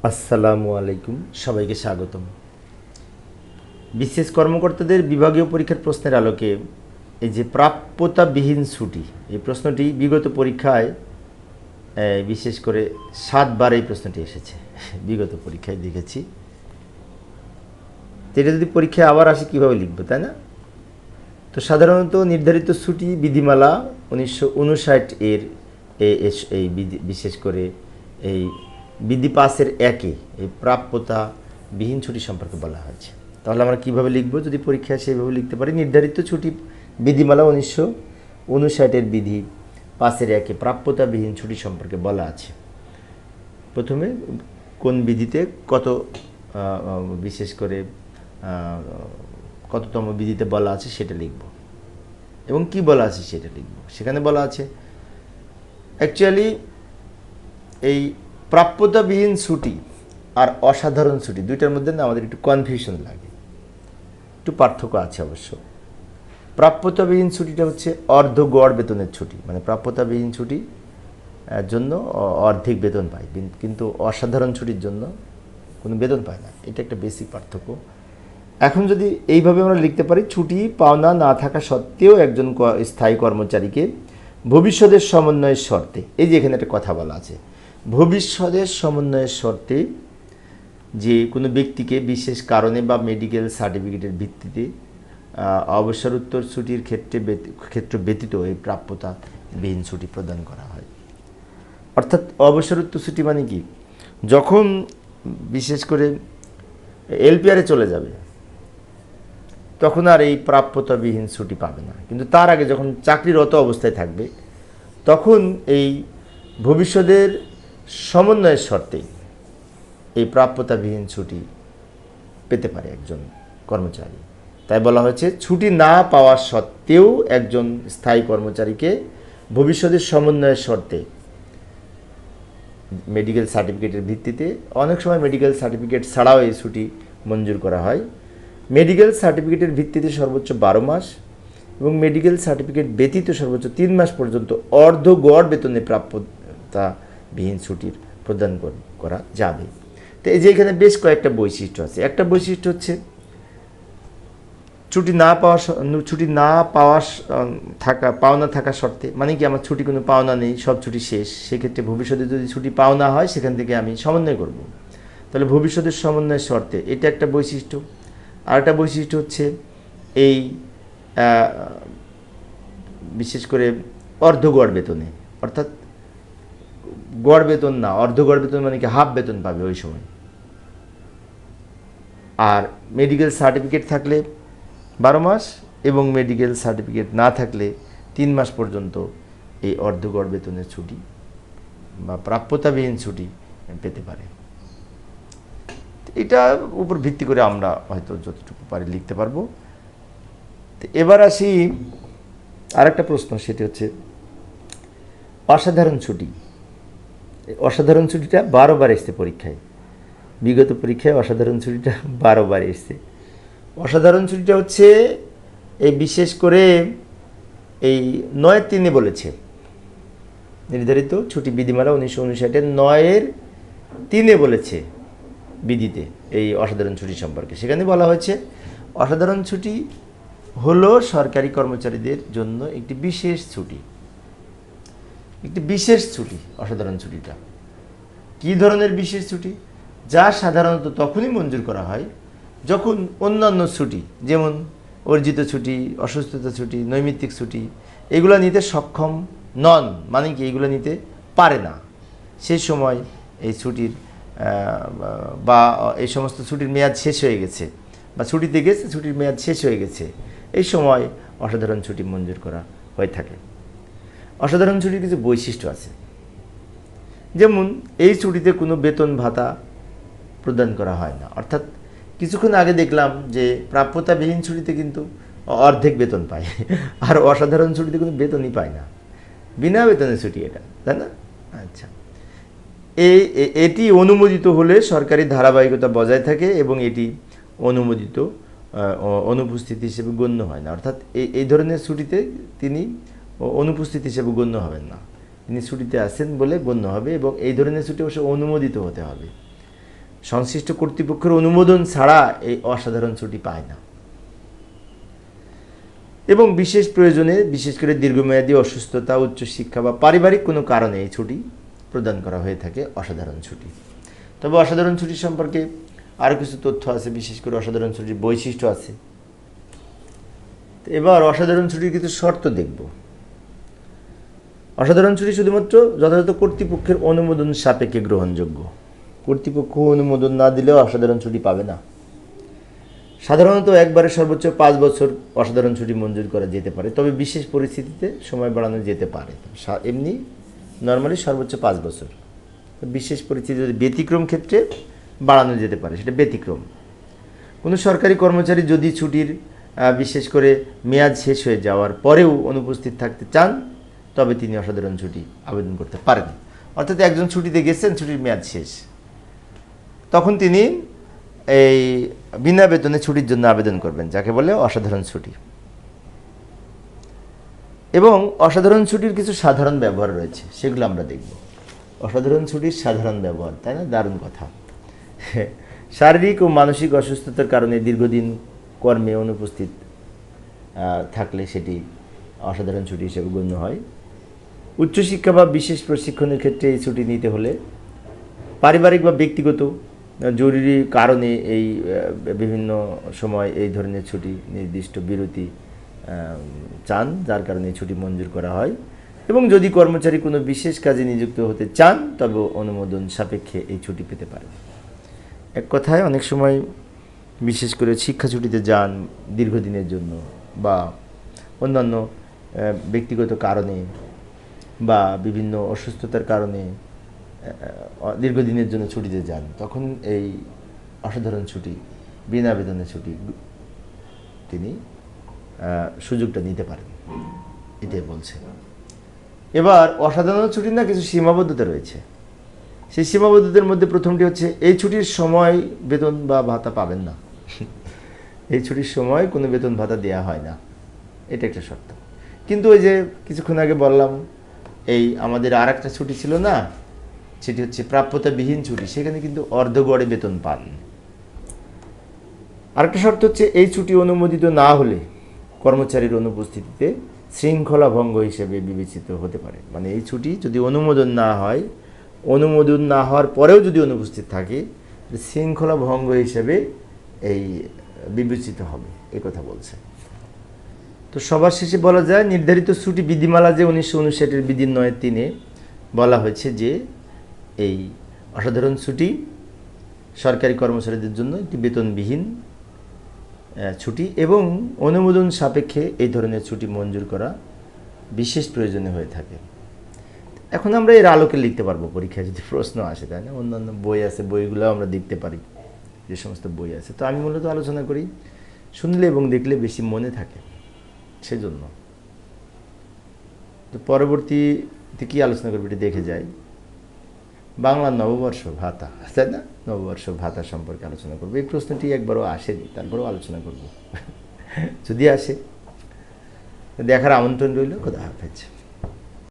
আসসালামু আলাইকুম, সবাইকে স্বাগতম। বিশেষ কর্মকর্তাদের বিভাগীয় পরীক্ষার প্রশ্নের আলোকে এই যে প্রাপ্যতাবিহীন ছুটি, এই প্রশ্নটি বিগত পরীক্ষায় বিশেষ করে 7বার এই প্রশ্নটি এসেছে। বিগত পরীক্ষায় দেখেছি। এটা যদি পরীক্ষায় আবার আসে কীভাবে লিখবো, তাই না? তো সাধারণত নির্ধারিত ছুটি বিধিমালা 1959 এর এই বিশেষ করে এই বিধি 5-এর 1-এ এই প্রাপ্যতাবিহীন ছুটি সম্পর্কে বলা হয়েছে। তাহলে আমরা কীভাবে লিখবো? যদি পরীক্ষায় সেইভাবে লিখতে পারি, নির্ধারিত ছুটি বিধিমালা 1959 এর বিধি 5-এর 1-এ প্রাপ্যতাবিহীন ছুটি সম্পর্কে বলা আছে। প্রথমে কোন বিধিতে কত বিশেষ করে কততম বিধিতে বলা আছে সেটা লিখব, এবং কি বলা আছে সেটা লিখব। সেখানে বলা আছে অ্যাকচুয়ালি এই প্রাপ্যতাবিহীন ছুটি আর অসাধারণ ছুটি দুইটার মধ্যে না আমাদের একটু কনফিউশন লাগে, একটু পার্থক্য আছে অবশ্য। প্রাপ্যতাবিহীন ছুটিটা হচ্ছে অর্ধ গড় বেতনের ছুটি, মানে প্রাপ্যতাবিহীন ছুটি জন্য অর্ধেক বেতন পায়, কিন্তু অসাধারণ ছুটির জন্য কোনো বেতন পায় না। এটা একটা বেসিক পার্থক্য। এখন যদি এইভাবে আমরা লিখতে পারি, ছুটি পাওনা না থাকা সত্ত্বেও একজন স্থায়ী কর্মচারীকে ভবিষ্যতের সমন্বয়ের শর্তে, এই যে এখানে একটা কথা বলা আছে, ভবিষ্যতের সমন্বয়ের শর্তে যে কোনো ব্যক্তিকে বিশেষ কারণে বা মেডিকেল সার্টিফিকেটের ভিত্তিতে অবসরোত্তর ছুটির ক্ষেত্র ব্যতীত এই প্রাপ্যতাবিহীন ছুটি প্রদান করা হয়। অর্থাৎ অবসরোত্তর ছুটি মানে কি, যখন বিশেষ করে এলপিআরে চলে যাবে তখন আর এই প্রাপ্যতাবিহীন ছুটি পাবে না, কিন্তু তার আগে যখন চাকরিরত অবস্থায় থাকবে তখন এই ভবিষ্যতের সমন্বয়ের শর্তে এই প্রাপ্যতাবিহীন ছুটি পেতে পারে একজন কর্মচারী। তাই বলা হয়েছে ছুটি না পাওয়ার সত্ত্বেও একজন স্থায়ী কর্মচারীকে ভবিষ্যতের সমন্বয়ের শর্তে মেডিকেল সার্টিফিকেটের ভিত্তিতে, অনেক সময় মেডিকেল সার্টিফিকেট ছাড়াও এই ছুটি মঞ্জুর করা হয়। মেডিকেল সার্টিফিকেটের ভিত্তিতে সর্বোচ্চ 12 মাস এবং মেডিকেল সার্টিফিকেট ব্যতীত সর্বোচ্চ 3 মাস পর্যন্ত অর্ধ গড় বেতনে প্রাপ্যতাবিহীন ছুটির প্রদান করা যাবে। তো এই যে এখানে বেশ কয়েকটা বৈশিষ্ট্য আছে। একটা বৈশিষ্ট্য হচ্ছে ছুটি না পাওনা থাকা শর্তে, মানে কি আমার ছুটি কোনো পাওনা নেই, সব ছুটি শেষ, সেক্ষেত্রে ভবিষ্যতে যদি ছুটি পাওনা হয় সেখান থেকে আমি সমন্বয় করব, তাহলে ভবিষ্যতের সমন্বয়ের শর্তে, এটা একটা বৈশিষ্ট্য। আর একটা বৈশিষ্ট্য হচ্ছে এই বিশেষ করে অর্ধগড় বেতনে, অর্থাৎ গড় বেতন না, অর্ধগড় বেতন মানে কি হাফ বেতন পাবে ওই সময়। আর মেডিকেল সার্টিফিকেট থাকলে 12 মাস এবং মেডিকেল সার্টিফিকেট না থাকলে 3 মাস পর্যন্ত এই অর্ধগড় বেতনের ছুটি বা প্রাপ্যতাবিহীন ছুটি পেতে পারে। এটার উপর ভিত্তি করে আমরা হয়তো যতটুকু পারি লিখতে পারবো। তো এবার আসি আরেকটা প্রশ্ন, সেটি হচ্ছে অসাধারণ ছুটি। অসাধারণ ছুটিটা 12 বার এসছে পরীক্ষায়, বিগত পরীক্ষায় অসাধারণ ছুটিটা 12 বার এসছে। অসাধারণ ছুটিটা হচ্ছে এই বিশেষ করে এই 9-3-এ বলেছে, নির্ধারিত ছুটি বিধিমালা 1959-এর 9-3-এ বলেছে বিধিতে এই অসাধারণ ছুটি সম্পর্কে। সেখানে বলা হয়েছে অসাধারণ ছুটি হলো সরকারি কর্মচারীদের জন্য একটি বিশেষ ছুটি, একটি বিশেষ ছুটি। অসাধারণ ছুটিটা কী ধরনের বিশেষ ছুটি? যা সাধারণত তখনই মঞ্জুর করা হয় যখন অন্যান্য ছুটি, যেমন অর্জিত ছুটি, অসুস্থতা ছুটি, নৈমিত্তিক ছুটি, এগুলো নিতে সক্ষম নন, মানে কি এগুলো নিতে পারে না, সেই সময় এই ছুটির বা এই সমস্ত ছুটির মেয়াদ শেষ হয়ে গেছে, বা ছুটিতে গেছে ছুটির মেয়াদ শেষ হয়ে গেছে, এই সময় অসাধারণ ছুটি মঞ্জুর করা হয়ে থাকে। অসাধারণ ছুটির কিছু বৈশিষ্ট্য আছে, যেমন এই ছুটিতে কোনো বেতন ভাতা প্রদান করা হয় না। অর্থাৎ কিছুক্ষণ আগে দেখলাম যে প্রাপ্যতাবিহীন ছুটিতে কিন্তু অর্ধেক বেতন পায়, আর অসাধারণ ছুটিতে কোনো বেতনই পায় না, বিনা বেতনের ছুটি এটা, তাই না? আচ্ছা, এটি অনুমোদিত হলে সরকারি ধারাবাহিকতা বজায় থাকে এবং এটি অনুমোদিত অনুপস্থিতি হিসেবে গণ্য হয় না। অর্থাৎ এই ধরনের ছুটিতে তিনি অনুপস্থিতি হিসেবে গণ্য হবেন না, তিনি ছুটিতে আছেন বলে গণ্য হবে, এবং এই ধরনের ছুটি অবশ্য অনুমোদিত হতে হবে। সংশ্লিষ্ট কর্তৃপক্ষের অনুমোদন ছাড়া এই অসাধারণ ছুটি পায় না। এবং বিশেষ প্রয়োজনে, বিশেষ করে দীর্ঘমেয়াদী অসুস্থতা, উচ্চশিক্ষা বা পারিবারিক কোনো কারণে এই ছুটি প্রদান করা হয়ে থাকে অসাধারণ ছুটি। তবে অসাধারণ ছুটি সম্পর্কে আরও কিছু তথ্য আছে, বিশেষ করে অসাধারণ ছুটির বৈশিষ্ট্য আছে। এবার অসাধারণ ছুটির কিছু শর্ত দেখব। অসাধারণ ছুটি শুধুমাত্র যথাযথ কর্তৃপক্ষের অনুমোদন সাপেক্ষে গ্রহণযোগ্য। কর্তৃপক্ষ অনুমোদন না দিলেও অসাধারণ ছুটি পাবে না। সাধারণত একবারে সর্বোচ্চ 5 বছর অসাধারণ ছুটি মঞ্জুর করা যেতে পারে, তবে বিশেষ পরিস্থিতিতে সময় বাড়ানো যেতে পারে। এমনি নর্মালি সর্বোচ্চ 5 বছর, বিশেষ পরিস্থিতিতে ব্যতিক্রম ক্ষেত্রে বাড়ানো যেতে পারে, সেটা ব্যতিক্রম। কোনো সরকারি কর্মচারী যদি ছুটির বিশেষ করে মেয়াদ শেষ হয়ে যাওয়ার পরেও অনুপস্থিত থাকতে চান, তবে তিনি অসাধারণ ছুটি আবেদন করতে পারেন। অর্থাৎ একজন ছুটিতে গেছেন, ছুটির মেয়াদ শেষ, তখন তিনি এই বিনা বেতনে ছুটির জন্য আবেদন করবেন, যাকে বলে অসাধারণ ছুটি। এবং অসাধারণ ছুটির কিছু সাধারণ ব্যবহার রয়েছে, সেগুলো আমরা দেখব। অসাধারণ ছুটির সাধারণ ব্যবহার, তাই না? দারুণ কথা। শারীরিক ও মানসিক অসুস্থতার কারণে দীর্ঘদিন কর্মে অনুপস্থিত থাকলে সেটি অসাধারণ ছুটি হিসেবে গণ্য হয়। উচ্চশিক্ষা বা বিশেষ প্রশিক্ষণের ক্ষেত্রে এই ছুটি নিতে হলে পারিবারিক বা ব্যক্তিগত জরুরি কারণে এই বিভিন্ন সময় এই ধরনের ছুটি, নির্দিষ্ট বিরতি চান, যার কারণে এই ছুটি মঞ্জুর করা হয়। এবং যদি কর্মচারী কোনো বিশেষ কাজে নিযুক্ত হতে চান, তবে অনুমোদন সাপেক্ষে এই ছুটি পেতে পারেন। এক কথায় অনেক সময় বিশেষ করে শিক্ষা ছুটিতে যান দীর্ঘদিনের জন্য, বা অন্যান্য ব্যক্তিগত কারণে বা বিভিন্ন অসুস্থতার কারণে দীর্ঘদিনের জন্য ছুটিতে যান, তখন এই অসাধারণ ছুটি, বিনা বেতনের ছুটি তিনি সুযোগটা নিতে পারেন, এটাই বলছে। এবার অসাধারণ ছুটির না কিছু সীমাবদ্ধতা রয়েছে। সেই সীমাবদ্ধতার মধ্যে প্রথমটি হচ্ছে, এই ছুটির সময় বেতন বা ভাতা পাবেন না। এই ছুটির সময় কোনো বেতন ভাতা দেওয়া হয় না, এটা একটা শর্ত। কিন্তু ওই যে কিছুক্ষণ আগে বললাম, এই আমাদের আর একটা ছুটি ছিল না, সেটি হচ্ছে প্রাপ্যতাবিহীন ছুটি, সেখানে কিন্তু অর্ধগড়ে বেতন পান। আরেকটা শর্ত হচ্ছে, এই ছুটি অনুমোদিত না হলে কর্মচারীর অনুপস্থিতিতে শৃঙ্খলা ভঙ্গ হিসেবে বিবেচিত হতে পারে। মানে এই ছুটি যদি অনুমোদন না হয়, অনুমোদন না হওয়ার পরেও যদি অনুপস্থিত থাকে, শৃঙ্খলা ভঙ্গ হিসেবে এই বিবেচিত হবে, এ কথা বলছে। তো সবার শেষে বলা যায়, নির্ধারিত ছুটি বিধিমালা যে 1959-এর বিধি 9-3 বলা হয়েছে যে এই অসাধারণ ছুটি সরকারি কর্মচারীদের জন্য একটি বেতনবিহীন ছুটি, এবং অনুমোদন সাপেক্ষে এই ধরনের ছুটি মঞ্জুর করা বিশেষ প্রয়োজনে হয়ে থাকে। এখন আমরা এর আলোকে লিখতে পারবো পরীক্ষায় যদি প্রশ্ন আসে, তাই না? অন্যান্য বই আছে, বইগুলো আমরা দেখতে পারি, যে সমস্ত বই আছে। তো আমি মূলত আলোচনা করি শুনলে এবং দেখলে বেশি মনে থাকে, সেজন্য। তো পরবর্তীতে কী আলোচনা করবো এটা দেখে যাই। বাংলা নববর্ষ ভাতা, তাই না? নববর্ষ ভাতা সম্পর্কে আলোচনা করবো। এই প্রশ্নটি একবারও আসেনি, তারপরেও আলোচনা করব। যদি আসে, দেখার আমন্ত্রণ রইল। খোদা হাফেজ।